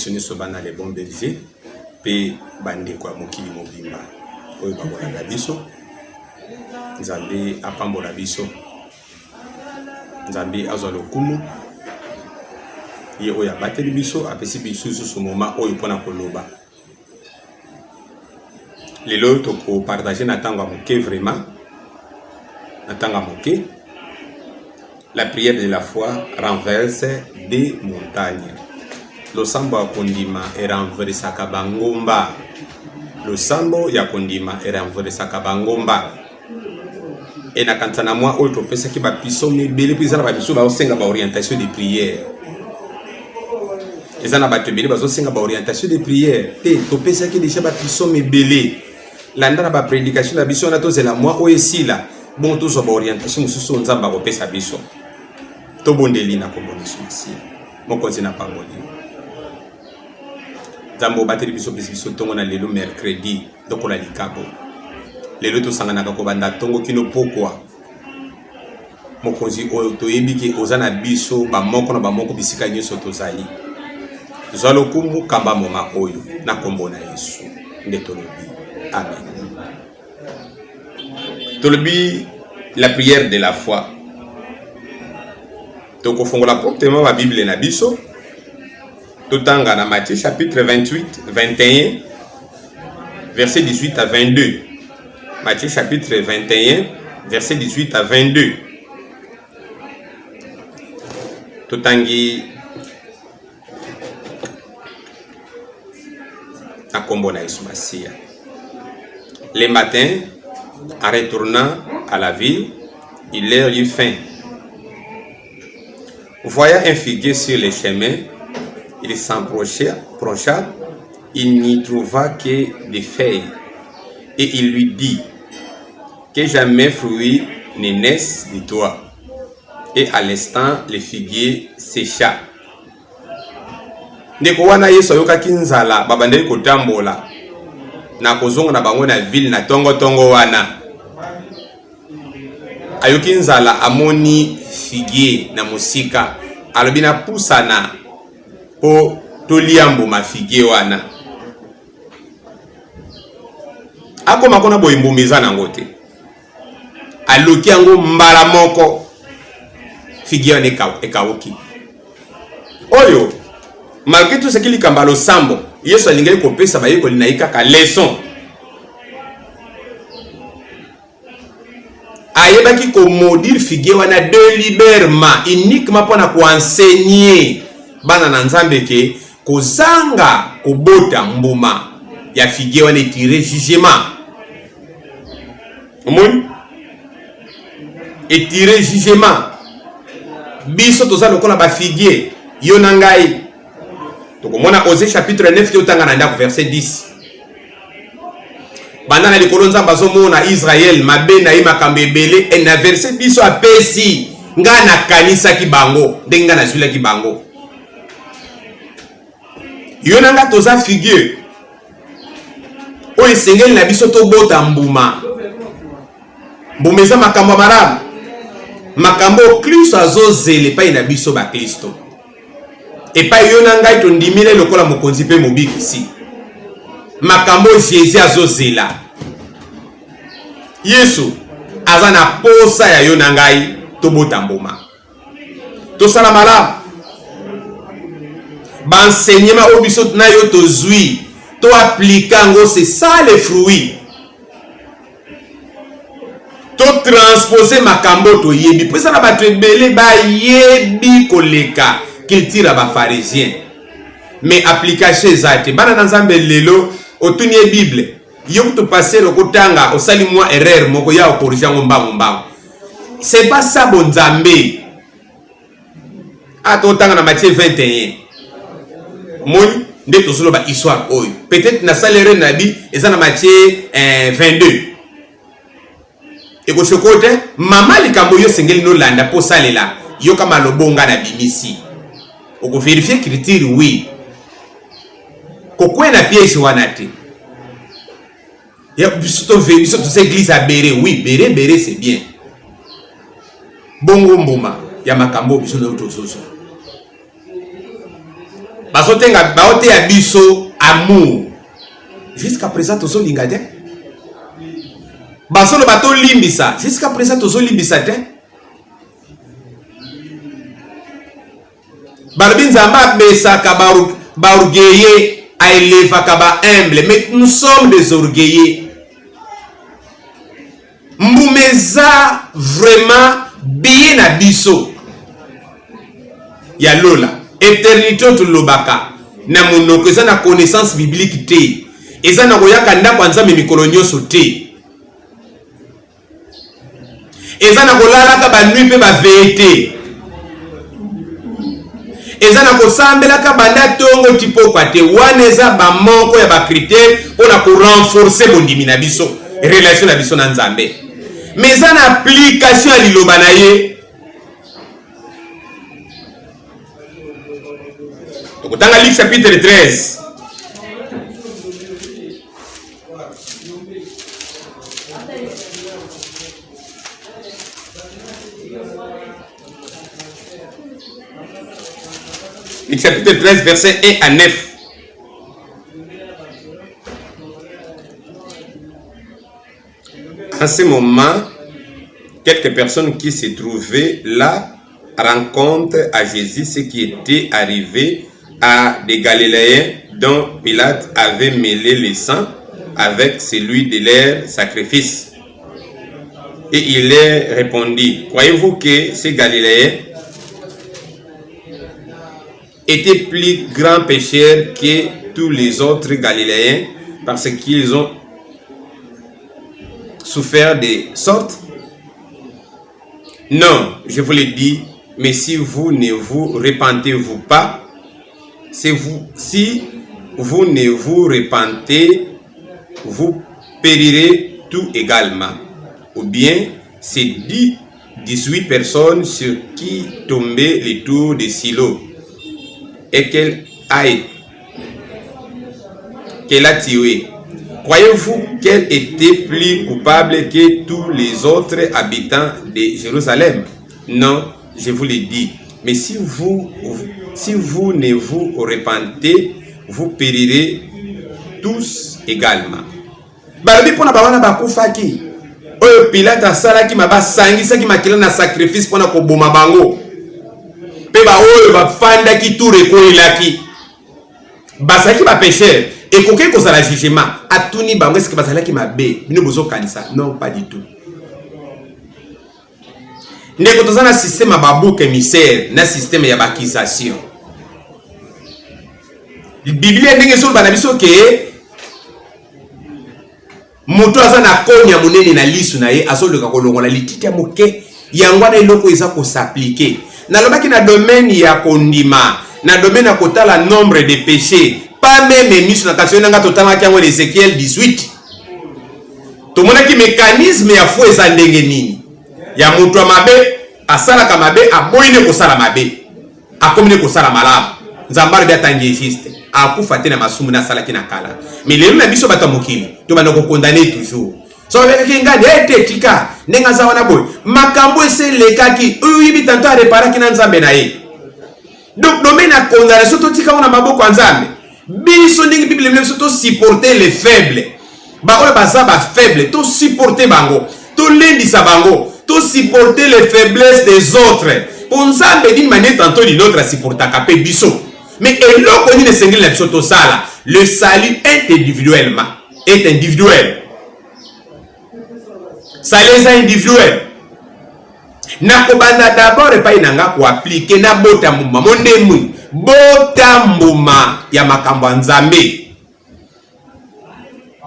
biso nyonso bana le bon berger pe bandeko ya mokili mobimba oyo bakolanda biso. Nzambe apambola biso, Nzambe azwa lokumu ye oyo abateli biso apesi biso susu moma oyo mpona koloba. Lelo tokopartage na ntango ya moke, vraiment na ntango ya moke. La prière de la foi renverse des montagnes. Losambo ya kondima erenversaka bangomba. Losambo ya kondima erenversaka bangomba. Et na kantana moi oyo topesaki bapiso mibele puis na bapiso baosenga ba orientation de prière. Eza na bato ebele bazosenga ba orientation de prière. Te topesaki déjà bapiso mibele. Landa na ba prédication na biso na tozela moi oyo esila. Bon tozwa ba orientation mosusu Nzambe akopesa biso. Tobondeli na kombo Yesu Masiya. Mokonzi na pangoli. Nzambe obateli biso biso tongo na lelo mercredi lokola likabo. Lelo tosanganaka kobanda tongo kino pokwa. Mokonzi oyo toyebi ke oza na biso bamoko na bamoko bisika nyonso tozali. Zwa lokumu kamba moma oyo na kombo na Yesu nde tolobi. Amen. Tolobi la prière de la foi. Tokofongola proprement la Bible na biso. Totanga na Matthieu chapitre 28, 21, verset 18 à 22. Matthieu chapitre 21, verset 18 à 22. Totangi na kombo na Yesu Masiya. Le matin, en retournant à la ville, il leur eut faim. Voyant un figuier sur les chemins, il s'approcha, il n'y trouva que des feuilles. Et il lui dit, que jamais fruit ne naisse de toi. Et à l'instant, le figuier sécha. Ndeko wana Yesu ayokaki nzala babandeli kotambola na kozonga na bango na ville na tongo wana. Ayoki nzala amoni figuier na musika alobi na pusana po toliambo ma figuier wana. Akoma kona boyimbumeza nango te. Aloki yango mbala moko figuier wana ekawuki. Oyo malgré tout ce qu'il likamba losambo, Yesu alingeli kopesa bayekoli na kaka leçon. Ayebaki ko maudire figuier wana délibérément uniquement pour na ko enseigner bana na Nzambe ke kozanga kobota mbuma ya figuier wana etire jugement. Omoni? Etire jugement. Biso toza lokola ba figuier yo na ngai. Tokomona Osée chapitre 9 ki otanga na ndako verset 10. Banda na likolo Nzambe azomona Israël mabe na ye makambo ebele et na verset biso apesi nga na kanisa ki bango ndenga na zula ki bango. Yo na nga toza figuier o esengeli na biso tobota mbuma. Mbuma eza makambo marabu. Makambo Kristo azozele pa na biso ba Kristo. Et pas yo na ngai tondimile lokola mokonzi pe mobikisi. Makambo Jésus azozela. Yesu azana posa ya yo na ngai tobota mbuma. Tosala malamu. Ba enseignement obiso na yo tozui to appliquango c'est ça les fruits. To transposer makambo to yebi. Pesa na bato ebele ba yebi koleka qu'il tire à ba pharisien. Mais application ezate bana na Nzambe lelo otuni Bible. Yo to passer okotanga osali moi erreur moko ya okorija ngomba. C'est pas ça bon Nzambe. Atotanga na Matthieu 21. Moni nde tosolo ba histoire oyo. Peut-être na salere na bi eza na Matthieu 22. Et ko chokote mama likambo yo sengeli no landa po salela yo kama lobonga na bimisi. Oko vérifier critère oui. Kokwe na pièce wana te. Ya biso to église à Béré oui, Béré c'est bien. Bongo mbuma ya makambo biso na utozozo. bazotenga baote ya biso amour. Jusqu'à présent tozo linga te. Basolo bato limbisa. Jusqu'à présent tozo limbisa te. Balobi nzamba besaka baorgueillé a élevaka ba humble, mais nous sommes des orgueillés. Mbumeza vraiment bien na biso. Ya lola éternité to lobaka na monoko eza na connaissance biblique te. Eza na koyaka ndako nzambe mikolo nyonso te. Eza na kolalaka ba nuit pe ba veille te. Eza na kosambelaka banda tongo tipokwa te. Wana eza ba moko ya ba critère pona ko renforcer bondimi na biso, relation na biso na nzambe. Mais eza na application ya liloba na ye. Tokotanga Luc chapitre 13. Luc chapitre 13, verset 1 à 9. En ce moment, quelques personnes qui se trouvaient là rencontrent à Jésus ce qui était arrivé à des Galiléens dont Pilate avait mêlé le sang avec celui de leur sacrifice. Et il leur répondit, croyez-vous que ces Galiléens étaient plus grands pécheurs que tous les autres Galiléens parce qu'ils ont souffert de sorte? Non, je vous le dis, mais si vous ne vous repentez-vous pas, si vous ne vous repentez, vous périrez tout également. Ou bien, c'est 18 personnes sur qui tombait le tour de Silo et qu'elle a tué. Croyez-vous qu'elle était plus coupable que tous les autres habitants de Jérusalem? Non, je vous le dis. Mais si vous ne vous repentez, vous périrez tous également. Balobi pona bawana bakufaki. Oyo Pilate asalaki mabasangisa makila na sacrifice pona koboma bango. Pe ba oyo bafandaki tout rekolelaki. Basaki ba pécheur. Et koke kozala jugement atuni bango est-ce que bazalaki mabe bino bozo kanisa? Non, pas du tout. Ndeko tozana système ya babuke émissaire na système ya bakisation. Biblia ndenge so bana biso ke moto aza na konya monene na lisu na ye azoloka kolongola lititi ya moke yango na eloko eza ko s'appliquer. Na lobaki na domaine ya kondima, na domaine ya kotala nombre de péchés. Pas même mis sur la question nanga totanga kiango Ezekiel 18. To mona ki mécanisme ya fo eza ndenge nini. Ya mutu mabe asala ka mabe aboyine ko sala mabe. Akomine ko sala malamu. Nzambara bya tangi juste. Akufa tena masumu na sala kina kala. Mais lelo na biso bata mokili. To bana ko condamner toujours. So avec ngani ete tika nenga za wana boy. Makambo ese lekaki uyibi tanto a réparer kina nzambe na ye. Donc domaine ya condamnation to tika wana maboko ya nzambe. Biso ndingi Bible mle to supporter les faibles. Ba oyo baza ba faible, to supporter bango, to lendisa bango, to supporter les faiblesses des autres. Pour nzambe d'une manière tantôt d'une autre à supporter kapé biso. Mais eloko ni ne sengeli la biso to sala, le salut est individuellement, est individuel. Salut est individuel. Na kobanda d'abord epai nanga ko appliquer na bota muma mondemu. Bota mbuma ya makambo nzambe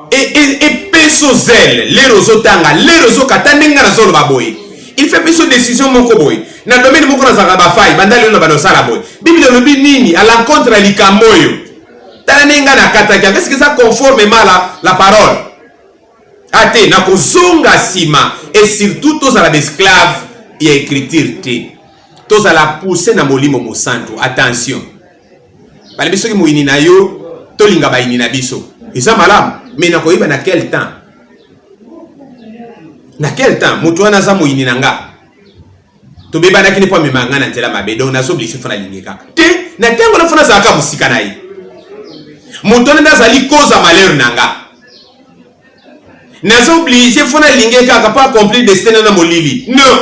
et peso zel les rozotanga les rozokata ndenga na zolo baboy il fait peso décision moko boy na domaine moko na zaka ba fai bandali no bano sala boy bible lobi nini à l'encontre ya likamoyo tala nenga na kataka est-ce que ça conformément la parole ate na kozonga sima et surtout tous à la esclave et écriture te. Tous à la pousser na molimo mosanto. Attention. Bali biso ki moyini na yo, to linga ba ini na biso. Isa malamu, mais na koyiba na quel temps? Na quel temps? Mutu wana za moyini na nga. To beba na kini po memanga na ntela mabe, donc na so obligé fona lingeka. Te na tango na fona zaka musika na ye mutone ndazali cause malheur nanga nazo obligé fona linge kaka pas accomplir destin na molili non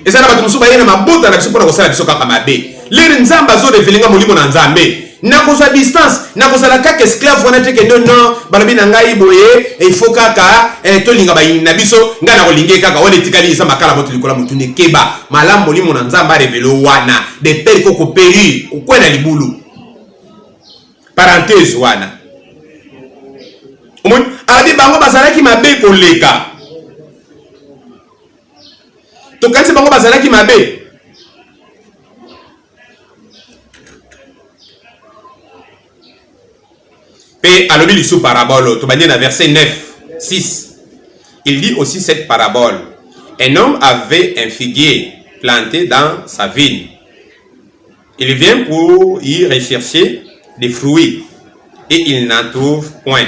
ezala bato musuba yena mabota na biso pona kosala biso kaka mabe lere nzamba zo revelinga molimo na nzambe na kosa distance na kosa la kaka esclave wana teke non balobi na ngai boye il faut kaka to linga ba na biso nga na kolinge kaka wana etikali isa makala moto likola mutu ne keba malamu molimo na nzamba revelo wana de père koko peri okwena libulu parenthèse wana omoni abi bango bazalaki mabe koleka to kanisi bango bazalaki mabe pe alobi lisu parabole to bandi na verset 9 6 il dit aussi cette parabole un homme avait un figuier planté dans sa vigne il vient pour y rechercher des fruits et il n'en trouve point.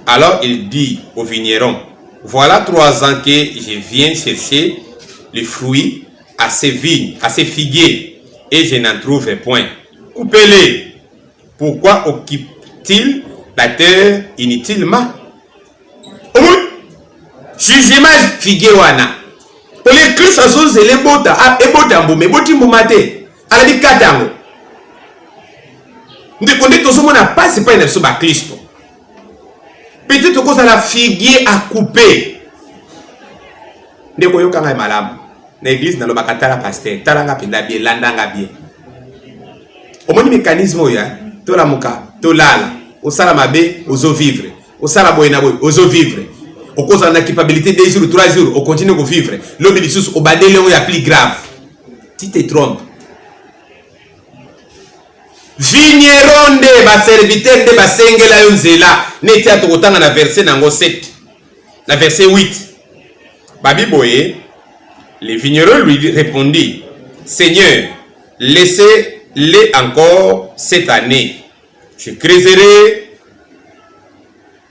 Alors il dit au vigneron, voilà 3 ans que je viens chercher les fruits à ces vignes, à ces figuiers, et je n'en trouve point. Coupez-les. Pourquoi occupe-t-il la terre inutilement? Jugement figuier wana. Pour les Christ à son zélé bota, et botambo, mais botimbumate, à la bikatango. Ndeko nde tozomona passe pas na biso ba Kristo. Peut-être cause la figuier à couper. Ndeko yoka ngai malamu. Na église na lobaka tala pasteur, tala nga penda bien, landa nga bien. Omoni mécanisme oya, to la muka, to lala, o sala mabe, ozo vivre. O sala boyena boy, ozo vivre. O cause na culpabilité 2 jours, 3 jours, on continue de vivre. L'homme dit sous au badele oya plus grave. Tu te trompes. Vigneron de ba serviteur de ba sengela yo nzela neti atokotanga na verset nango 7 na verset 8 babi boye le vigneron lui répondit Seigneur laissez-les encore cette année je creuserai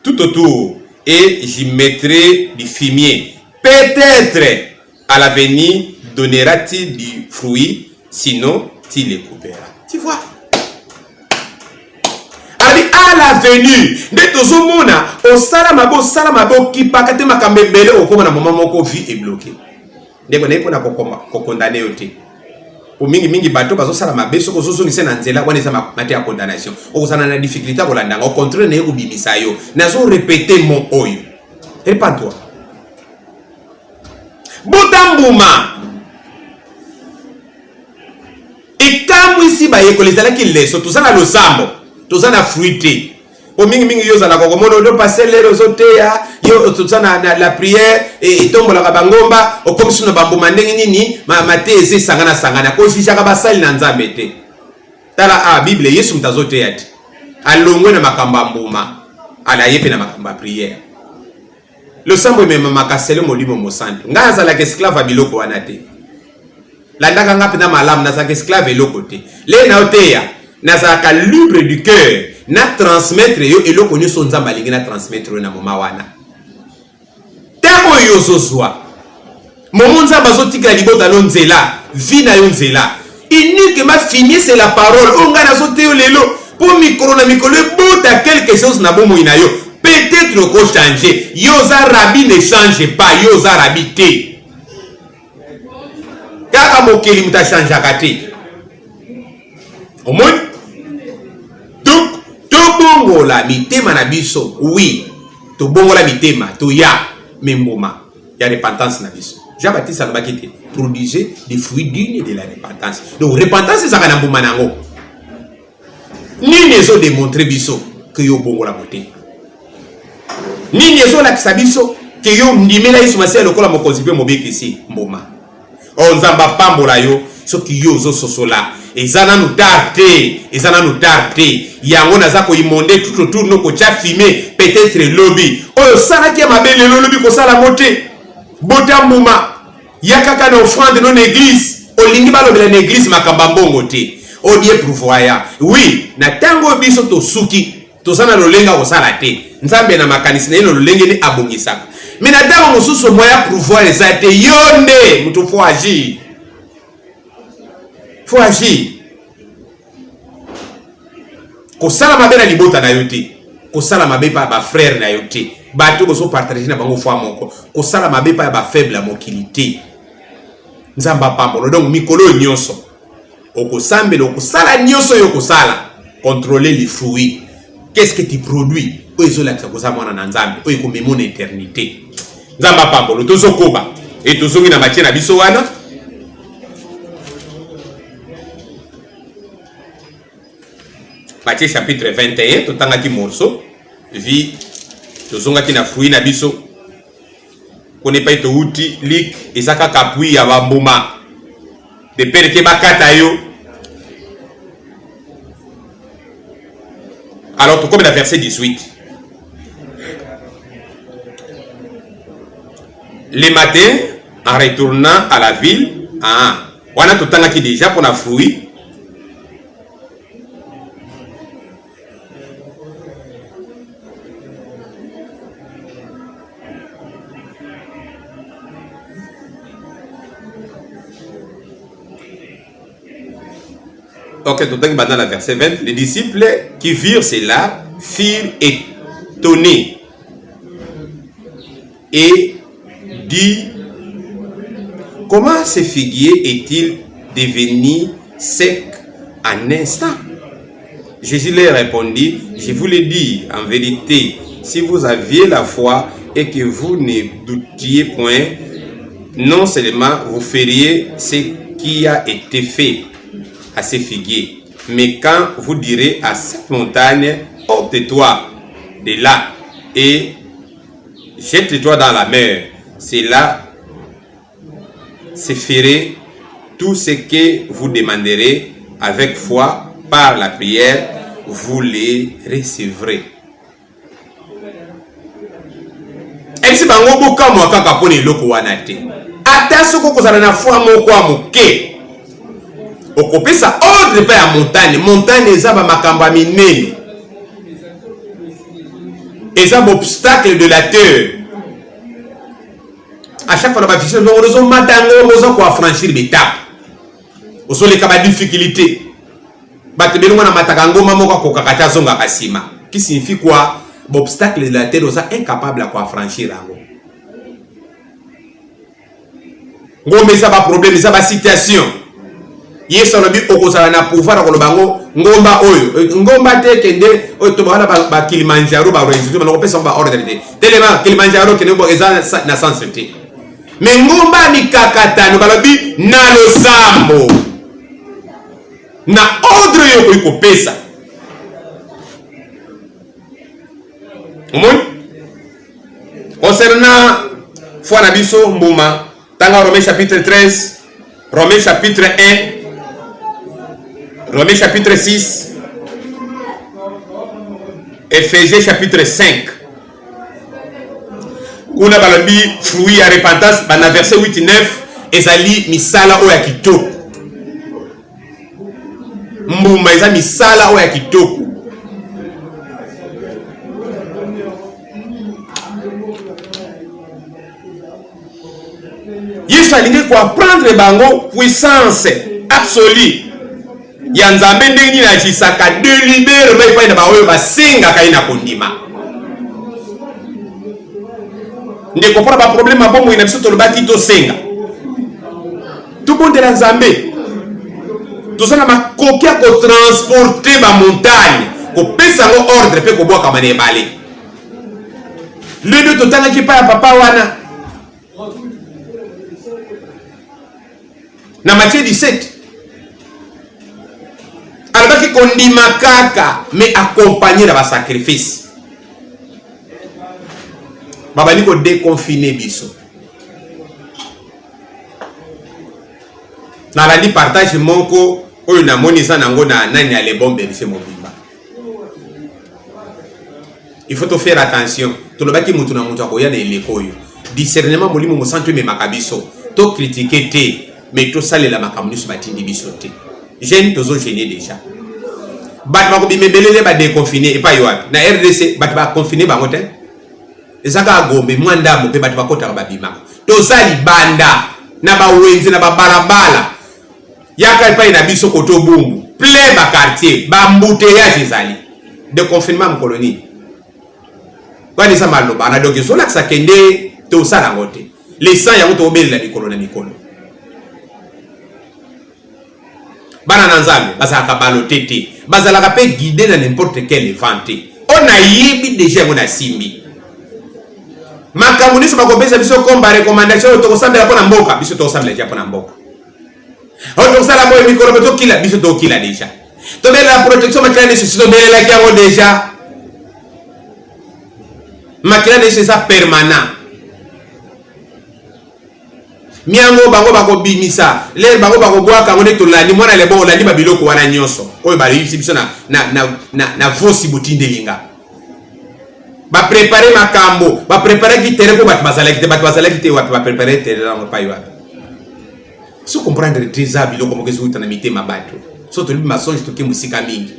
tout autour et j'y mettrai du fumier peut-être à l'avenir donnera-t-il du fruit sinon tu les couperas. Tu vois à l'avenir de tozomona au salama bo ki pakate makambebele okoma na moment moko vie est bloqué ndeko na ipona ko condamner yote po mingi bato bazo salama be soko zozo ngise na nzela wana eza mate ya condamnation okozana na difficulté kolandanga au contraire na yekubimisa yo nazo répéter mon oyo répète-toi botambuma ekambu isi bayekolezala ki leso tozana losambo tozana fruité o mingi yo zala ko mono do passer les rosotea yo tozana na la prière et tombola ka bangomba o comme sino bambuma ndenge nini mate ese sangana ko shisha ka basali na nzambe te tala bible yesu mtazotea ati alongwe na makamba mbuma ala yepe na makamba prière le sambo mema makasele molimo mosanto ngaza la esclave biloko wana te landaka ngapi na malamu na sa esclave eloko te le na oteya nazaka libre du cœur na transmettre yo eloko nyoso nzamba lingi na transmettre na moma wana temo yo zozwa momo nzamba zotikala libota lo nzela vi na yo nzela uniquement fini c'est la parole onga na zote yo lelo pour micro na mikolo bota quelque chose na bomo ina yo peut-être ko changer yo za rabbi ne change pas yo za rabbi te kaka mokeli muta change akate omoni tobongola mitema na biso oui tobongola mitema toya memboma ya repentance na biso Jean-Baptiste alobaki te produisez des fruits dignes de la repentance donc repentance ezaka na mbuma nango nini ezo démontrer biso que yo bongola motema nini ezo lakisa biso que yo ndimela Yesu Masiya lokola mokonzi pe mobekisi mboma o nzamba pambola yo soki yo zo sosola ezana nu tarte yango naza ko imonde tout autour no ko cha filmer peut-être lobby oyo sala ki mabele lobby ko sala moté bota mbuma yakaka na offrande non église olingi balobela na église makamba mbongo te o die prouvoya oui na tango biso to suki to sana lolenga ko sala te nzambe na makanisi na ino lolenge ni abongisaka mais na tango mosusu moya prouvoir ezate yonde mutu faut agir kosala mabe na libota na yo te, kosala mabe pa ba frère na yo te, bato bozo partager na bango foi moko, kosala mabe pa ba faible mokili te. Nzamba pambolo donc mikolo nyonso okosambela okosala nyonso yo kosala, contrôler les fruits. Qu'est-ce que tu produis? Oyo la tsakoza mwana na nzambe, oyo ko memo na éternité. Nzamba pambolo tozo koba et tozongi na matie na biso wana. Matthieu chapitre 21, totanga ki morceau, vi tozonga ki na fruit na biso. Kone pa ito uti lik ezaka kapui ya bambuma. De pere ke bakata yo. Alors tout comme dans verset 18. Le matin, en retournant à la ville, wana totanga ki déjà pour la fruit. Ok, tout dans la verset 20, les disciples qui virent cela firent étonnés et dit, comment ce figuier est-il devenu sec en instant? Jésus leur répondit, je vous le dis en vérité, si vous aviez la foi et que vous ne doutiez point, non seulement vous feriez ce qui a été fait à ces figuiers, mais quand vous direz à cette montagne, ôte-toi de là et jette-toi dans la mer, cela se ferait tout ce que vous demanderez avec foi par la prière, vous les recevrez. Et si bango boka mo kaka poni loko wana te. Ata soko kozala na foi moko amoke. Okopesa ordre pa ya montagne, montagne eza ba makamba minene. Eza obstacle de la terre. À chaque fois, nous avons matango, nous franchir l'étape. Nous avons des difficultés. Qui signifie quoi? L'obstacle de la terre, nous sommes incapables de franchir. Nous avons des problèmes, nous avons des situations. Yes, on a dit na pouvoir ko bango ngomba oyo ngomba te kende o to bala ba Kilimanjaro ba résultat na ko pesa ba ordre de tellement Kilimanjaro kende bo eza na sensibilité mais ngomba ni kakatano balobi na losambo na ordre yo ko pesa concernant foi na biso mbuma tanga Romains chapitre 13 Romains chapitre 1 Romains chapitre 6, Ephésiens chapitre 5. Kuna balabi fruit à repentance, bana verset 8 et 9, ezali misala oya kitoko. Mbuma eza misala oya kitoko. Yesu alingi ko apprendre bango puissance absolue. Ya nzambe ndenge na chisaka délibéré mais pas na baoyo basenga kaina kondima ndeko pona ba problème abomo ina biso to lobaki to senga tout bon de la nzambe to sana makokia ko transporter ba montagne ko pesa ngo ordre pe ko boka mane balé le de totanga ki pa ya papa wana na Matthieu 17 alobaki kondima kaka mais accompagné na ba sacrifice babali ko déconfiner biso na landi partage moko oyo na monisa nango na nani ale bombe chez mobimba il faut to faire attention to lobaki mutu na mutu akoya na eleko oyo discernement molimo mo santo me makabiso to critiquer te mais to salela makambo so batindi biso te jeune tozo gêner déjà bat ba ko bimebelele ba déconfiner et pas yo na RDC bat ba confiner ba ngote ezaka gombe mwanda mo pe bat ba kota ba bima to sali banda na ba wenzi na ba balabala yaka pa ina biso koto bungu plein ba quartier ba embouteillage ezali de confinement en colonie. Quand ils sont mal, on a donc ça ça kende tout ça la route. Les sangs y a auto belle la mikolo na mikolo. Bana nanzambe, basa ka balotete, basa la ka guider dans n'importe quel event. On a yibi déjà on a simbi. Makamuni so bakopesa biso komba recommandation to kosambela pona mboka, biso to kosambela ja pona mboka. On to sala boy mikolo beto kila biso to kila déjà. To bela la protection makila ne so bela la kiango déjà. Makila ne c'est ça permanent. Miango bango bako bimisa le bango bako boa kango ne to landi mwana le bon landi babiloko wana nyonso oyo ba yibisi biso na vosi butinde linga ba préparer makambo ba préparer ki terrain ko bat bazala ki te wapi ba préparer terrain mo payo wapi so comprendre déjà biloko mo kezo utana mitema bato so to libi masonge to ke musika mingi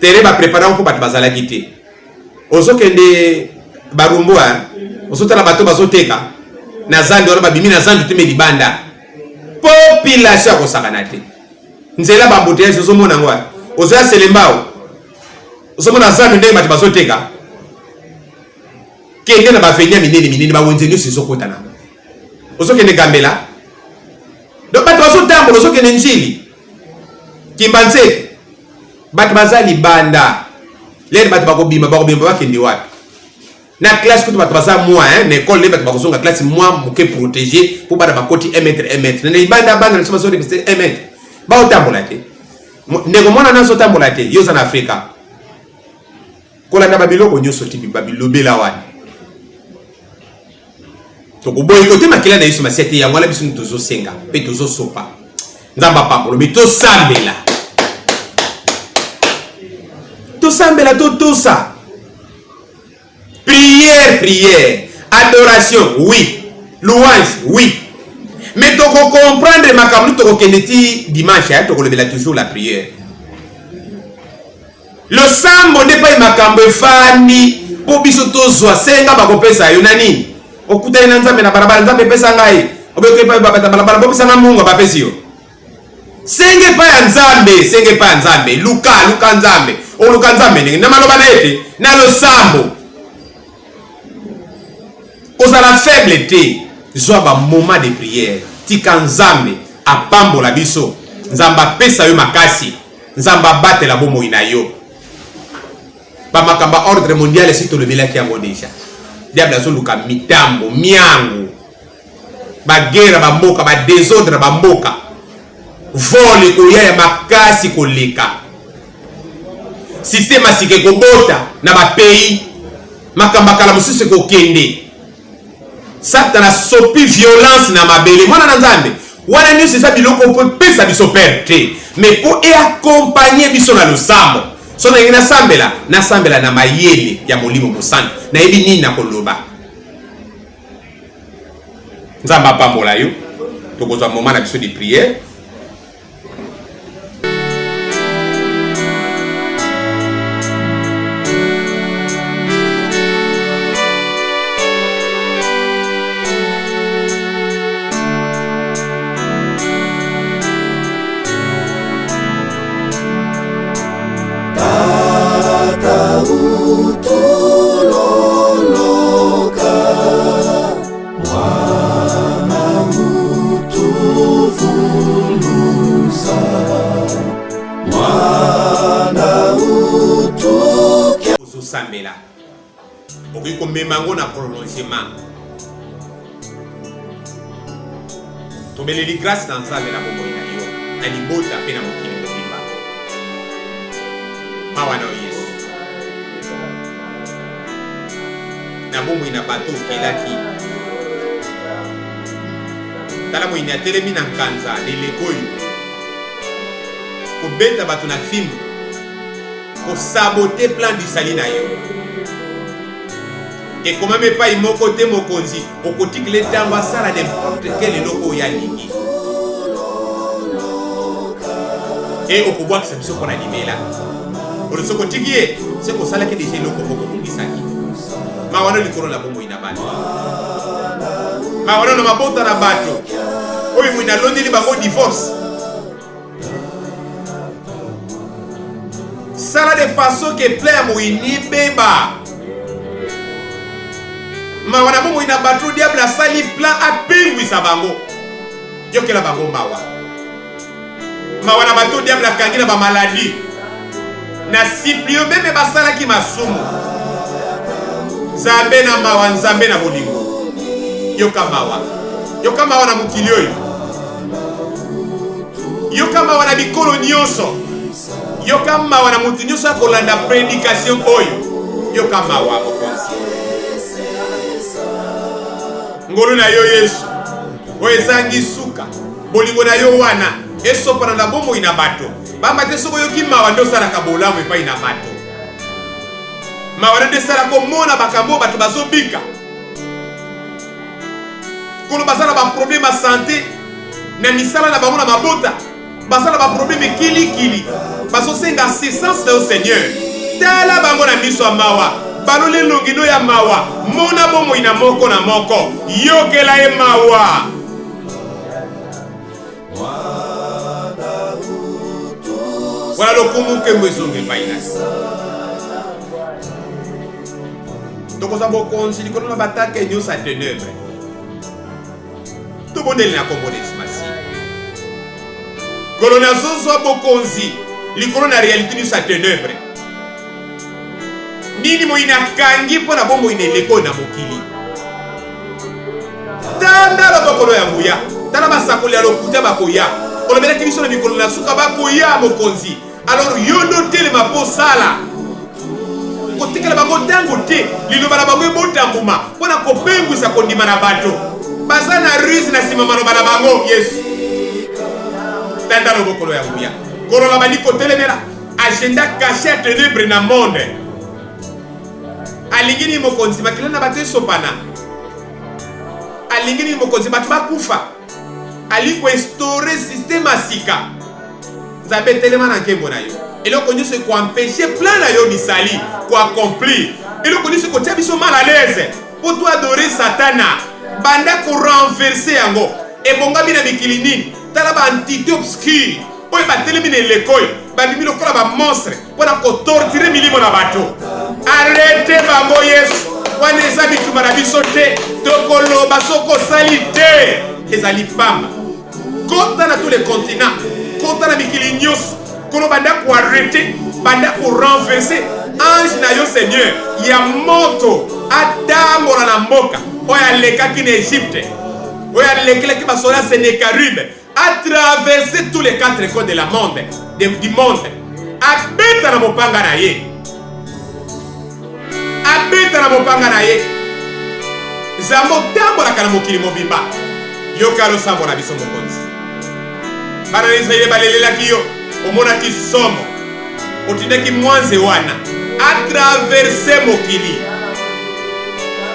terrain ba préparer ko bat bazala ki te ozo kende barumbo ozo tala bato bazoteka na zandi wana babimi na zandi teme libanda population ko sakanate nzela bamboteye zo mona ngwa oza selembao ozo mona zandi ndenge bati bazoteka kende na bafenya minene ba wenze nyusi zo kota na ozo kende gambela do bati bazotambo ozo kende njili kimbanze bati bazali banda lere bati bakobima bakende wapi na classe que tu vas passer moi hein l'école les bâtiments sont la classe moi pour protéger pour pas côté 1 mètre ne banda banda so so 1 mètre ba otambolate ndeko mona na so tambolate yo za Afrika kola na babiloko nyoso tipi babilobela wani to ko boy côté makila na yesu masiate ya ngala bisu tozo senga pe tozo sopa nzamba papolo mito sambela to ça. Prière, adoration, oui. Louange, oui. Mais tu comprends comprendre ma caméra, tu comprends dimanche, tu comprends toujours la prière. Le sambo n'est pas ma caméra fani pour bisoto zoa senga bakopesa yonani. Okuta ina nzambe na barabara nzambe pesa ngai. Obeke pa babata barabara bopesa na mungu bapesi yo. Senge pa ya nzambe, Luka nzambe. O Luka nzambe na maloba na ete na lo sambo. Osa la faiblesse, soit un moment de prière. Tika nzambe apambo la biso, nzamba pesa yo makasi, nzamba bate la bomo inayo. Ba makamba ordre mondial si to le mela ki yango déjà. Diable azo luka mitambo, miangu. Ba guerre ba mboka, ba désordre ba mboka. Vole ko ya makasi ko leka. Système asike ko bota na ba pays. Makamba kala mususu ko kende. Satan a sopi violence na mabele mwana na nzambe wana nyo c'est ça biloko po pesa biso perte mais pour accompagner biso na losambo so na sambela na mayele ya molimo mosana na yebi nini na koloba nzamba pambola yo tokozwa moment na biso de prière. Sambela oki ko memango na prolongement to beleli grâce dans ça na bombo ina yo na libota pe na mokili mobimba mawa na Yesu na bombo ina bato kelaki tala mo ina telemi na kanza lelekoyo ko beta bato na film pour saboter plan du salut na yo et comment me pas mon côté mon konzi au côté que l'état va ça la n'importe quel loko ya lingi et au pouvoir que c'est ce qu'on a dit là pour ce côté qui est c'est pour ça là que déjà loko boko kungisaki ma wana likoro la bombo ina bana ma wana no mabota na bato oyi mwina londi li bango divorce sala de façon que plaît moini beba mawa na bomo ina batru diable asali plan apingwisa bango yokela bango mawa na bato diable akangi na ba maladie na siplio meme basala ki masumu Nzambe na mawa Nzambe na bolingo yoka mawa na mukili oyo yoka mawa na bikolo nyonso yoka mawa na mutu nyonso akolanda prédication oyo yoka mawa mokonzi ngolu na yo Yesu oyo ezangi suka bolingo na yo wana esopana na bomo ina bato bamba te soko yoki mawa ndo salaka bolamu epai na bato mawa nde salaka mona bakambo bato bazobika kono bazala ba problème ya santé na misala na bango na mabota bazala ba problème kili bazosenga assistance na yo Seigneur tala bango na miso ya mawa balole longino ya mawa mona bomo ina moko na moko yokela ye mawa wala lokumu ke mwezonge paina tokoza bokonzi likolo na batake nyonso ya ténèbre tobondeli na kombo na Yesu kolo na zozwa bokonzi likolo na réalité nyonso ya ténèbre nini moyina kangi mpo na bombo ina eleko na mokili tanda lobokolo ya nguya tala basakoli ya lokuta bakoya olobelaki biso na mikolo na suka bakoya mokonzi alors yondo telema po sala kotikala bango ntango te liloba na bango ebotambuma mpo na kopengwisa kondima na bato baza na ruse na nsima maloba na bango Yesu tanda lobokolo ya nguya kolola bandi kotelemela agenda caché ya ténèbre na monde alingini mokonzi makila na bato esopana alingini mokonzi bato bakufa aliko instaurer système asika Nzambe telema na nkembo na yo eloko nyonso ekoempêche plan na yo misali koaccomplir eloko nyonso kotia biso mal à l'aise po to adorer satana banda korenverse yango ebongami na mikili nini tala baentité obscure oyo batelemi na eleko oyo babimi lokola bamonstre mpo na kotortire milimo na bato arrete bango Yesu wana eza bituma na biso te tokoloba soko osali te ezali pamba kota na tous les continents kota na mikili nyonso kono banda koarrete banda korenverse ange na yo Seigneur ya moto atambola na mboka oyo alekaki na Égypte oyo alekelaki basoda Sennacherib a traversé tous les 4 coins de la monde du monde abeta na mopanga na ye abeta na mopanga na ye Nzambe otambolaka na mokili mobimba yoka losambo na biso mokonzi bana Israele balelelaki yo omonaki somo otindaki mwanze wana atraverse mokili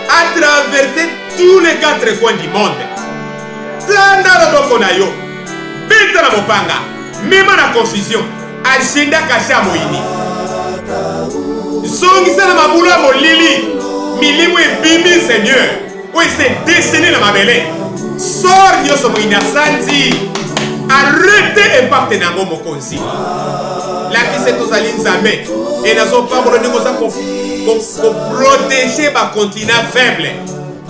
atraverse tous les 4 coins du monde tanda loboko na yo beta na mopanga mema na confusion agenda kasha moyini zongisa na mabulu ya molili milimo ebimi Seigneur oyo se déchaîné na mabele sor nyonso moyini asanzi arrete impacte nango mokonzi lakise tozali Nzambe e nazopambola ndenge oza koprotege bacontinent faible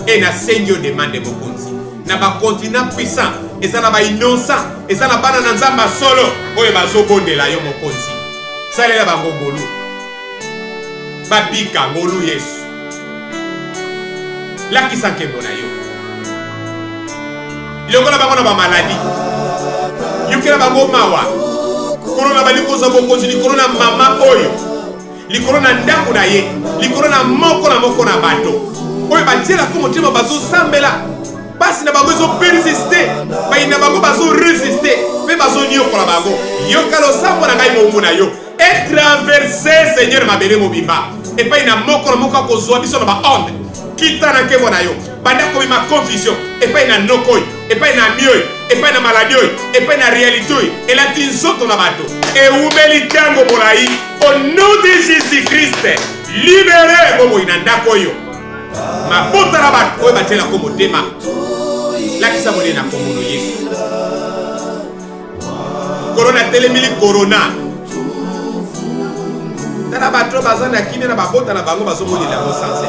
e nasengi yo demande mokonzi na bacontinent puissant eza na bainocent eza na bana na Nzambe solo oyo bazobondela yo mokonzi salela bango ngolu babika ngolu Yesu lakisa nkembo na yo ilongola bango na bamaladi yokela bango mawa kono na balikoza bokonzi likolo na mama oyo likolo na ndako na ye likolo na moko na bato oyo batielako motema bazosambela basi na bango ezopersiste bayina bango bazoresiste mpe bazoniokola bango yoka losambo na ngai moumbu na yo etraverse Seigneur mabele mobimba epai na moko akozwa biso na baonde kita na nkembo na yo banda komema confusion epai na noko oyo epai na mi oyo epai na maladi oyo epai na réalité oyo elati nzoto na bato ewumeli ntango molai au nom de Jésus Christ libere bomoi na ndako oyo mabota na bato oyo batielako motema lakisa mone na kombo na Yesu korona telemili korona tala bato bazana kine na babota na bango bazomoni la santé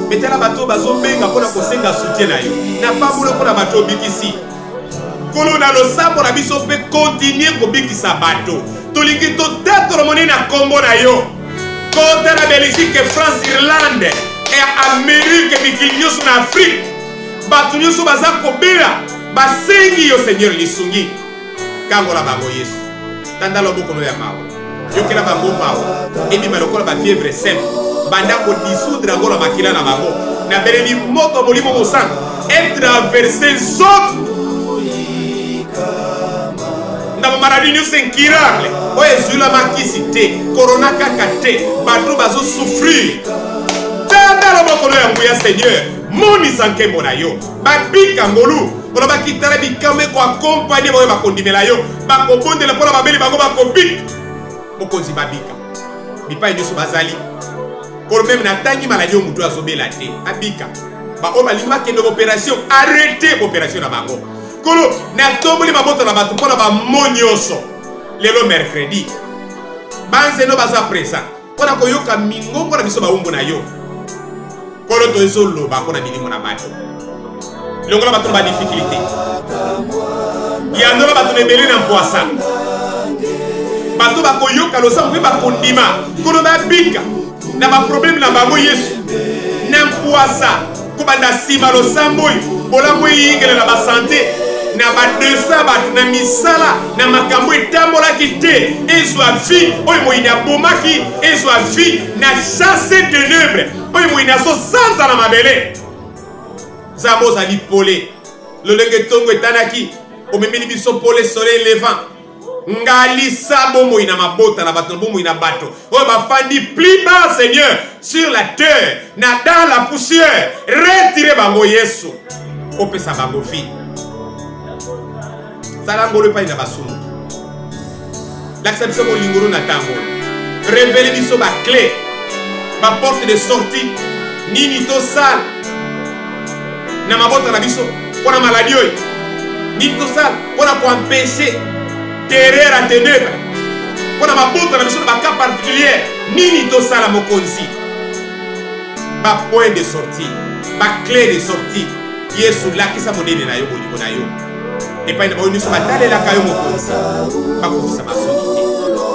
mais tala bato bazobenga pona kosenga soutien na yo na pambulo pona bato bikisi kolo na losambo na biso pe continuer ko bikisa bato tolingi to tatoro moni na kombo na yo contre la Belgique, France, Irlande et Amérique mikili nyonso na Afrique bato nyonso baza kobela basengi yo Seigneur lisungi kangola bango Yesu tanda loboko no ya mawa yokela bango mawa ebima lokola ba fièvre simple banda ko dissoudre ngola makila na bango na beleli moto molimo mosanga et traverser zone na maladie nyonso incurable oyo ezwila makisi te corona kaka te bato bazo souffrir tanda loboko no ya nguya Seigneur monisa nkembo na yo babika ngolu olobaki tala bikame ko accompagner boyo bakondimela yo bakobondela mpona babeli bango bakobika mokonzi babika bipai nyonso bazali kolo meme natangi maladi oyo mutu azobela te abika baoyo balingi bakende opération arrêté opération na bango kolo natomboli mabota na bato mpona bamo nyonso lelo mercredi banzeno baza présent mpona koyoka mingongo na biso bawumbu na yo kolo tozoloba mpona milimo na bato longola bato ba difficulté yandola bato nebele na mpoasa bato bakoyoka losambo pe bakondima kono babika na baproblème na bango Yesu na mpoasa kobanda nsima losambo oyo bolango eyingela na basante na badesa bato na misala na makambo etambolaki te ezwa vie oyo moyini abomaki ezwa vie na chasse ténèbre oyo moyini azosanza na mabele Zamo ozali pole lolenge tongo etanaki omemeli biso pole soleil levant ngali sabo moi na mabota na bato moi na bato oyo bafandi plus bas Seigneur sur la terre na dans la poussière retirez bango Yesu opesa bango vie sala ngolo pa ina basumu laksa biso mo lingoro na tango révéler biso ba clé ba porte de sortie nini to sal na mabota na biso pona maladie oyo nini to sal pona ko empêcher terreur à ténèbres pona mabota na biso na ba cas particulier nini to sala mokonzi ba point de sortie ba clé de sortie Yesu lakisa modene na yo bolingo na yo epai na bayo nyonso batalelaka yo mokonzi bakofisa basoni te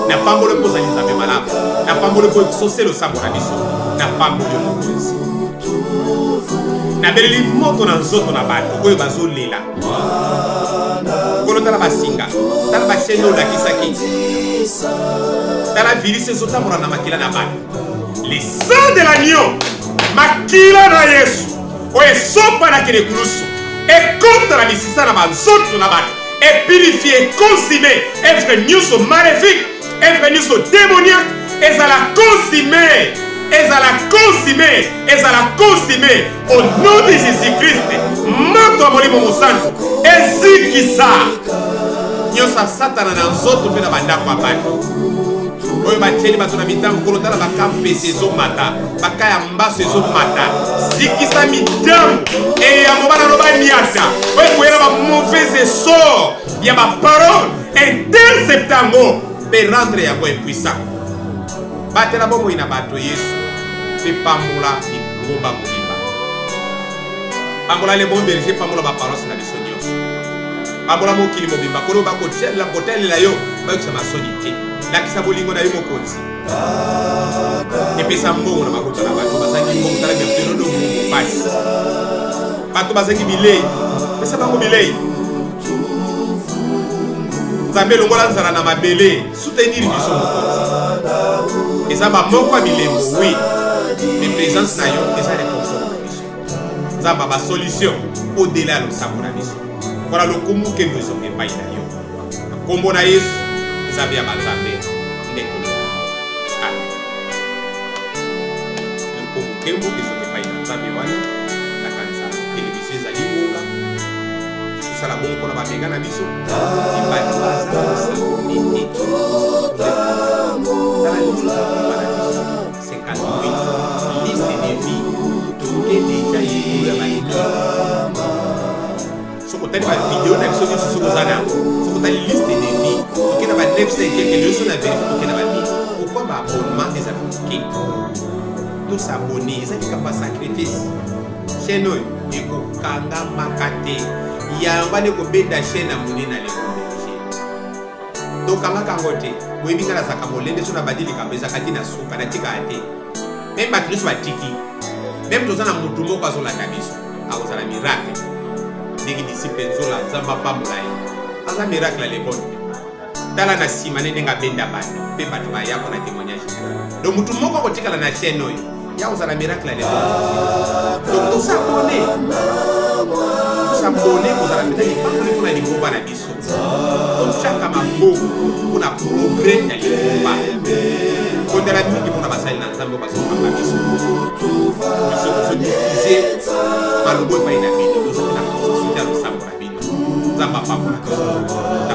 na pambolo mpo ozali nzambe malamu na pambolo mpo ekososela osambo na biso na pambolo yo mokonzi nabeleli moto na nzoto na bato oyo bazolela kolo tala basinga tala bashene oyo olakisaki tala virisi ezotambola na makila na bato le sang de l'agneau makila na Yesu oyo esombanaki na ekulusu ekonta na misisa na banzoto na bato epurifie consumé œuvre nyonso maléfique œuvre nyonso démoniaque ezala consumé au nom de Jésus-Christ moto ya molimo mosantu ezikisa nyonso satana na nzoto mpe na bandako ya bato oyo batieli bato na mitambo kolo tala bakampesi ezomata bakaya mbaso ezomata zikisa mitambo eyambo bana no baniata oyo koyela bamauvais essor ya baparole intercepte yango mpe rendre yango impuissant batela bomoi na bato Yesu mpe pambola ngomba kolimba pambola le bon berger pambola baparosi na biso nyonso pambola mokili mobimba kolo bakotelela yo bayokisa masoni te lakisa bolingo na yo mokonzi epesa mbongo na makota na bato bazangi mbongo tala biaperodo mungu pasi bato bazangi bilei pesa bango bilei nzambe longola nzala na mabele soutenir biso mokonzi eza bamoko ya bilembo wi me présence na yo eza réconfort na biso nzambe basolution au-delà ya losambo na biso mpona lokumu nkembo ezonga epai na yo na nkombo na Yesu nzambe ya banzambe ndeko lokumu nkembo ezonga epai na nzambe wana na kanisa televizio ezali ngonga tosala bongo mpona babenga na biso ibati bazangisa ete tala liste na biso 58 liste de vie toke deja yekolo ya baeglise sokotali bavideo na biso nyonso sokozana sokotali liste de vie toke na ba 9 5 quelque nyonso na vérifie toke na ba 1000 pourquoi abonnement des amis. Tous s'abonner, ça dit pas sacrifice. Chaîne et kanga makate. Ya mbane ko benda chaîne na munina le komeje. Donc kama kangote, boyebinga na sakamolende so na badili kabeza kati na suka na tika ate. Même batris wa tiki. Même tozana mutu moko azola kabiso. Akozala miracle. Ndiki discipline zola zamba pamulai. Aza miracle le bon. Tala na sima nenga benda bana. Pe batu ba yako na témoignage. Donc mutu moko kotikala na chaîne oyo. Ya uzala miracle le bon. Donc tout s'abonner. Tout s'abonner uzala miracle pas pour les combat na biso. Donc chaque mambo on a progrès dans les combats. Quand la vie qui pour basali na nzambo parce que ba biso. Biso se diffuser par le bon pays na bino. Nous sommes là pour soutenir le sambo na bino. Nzamba pa pour la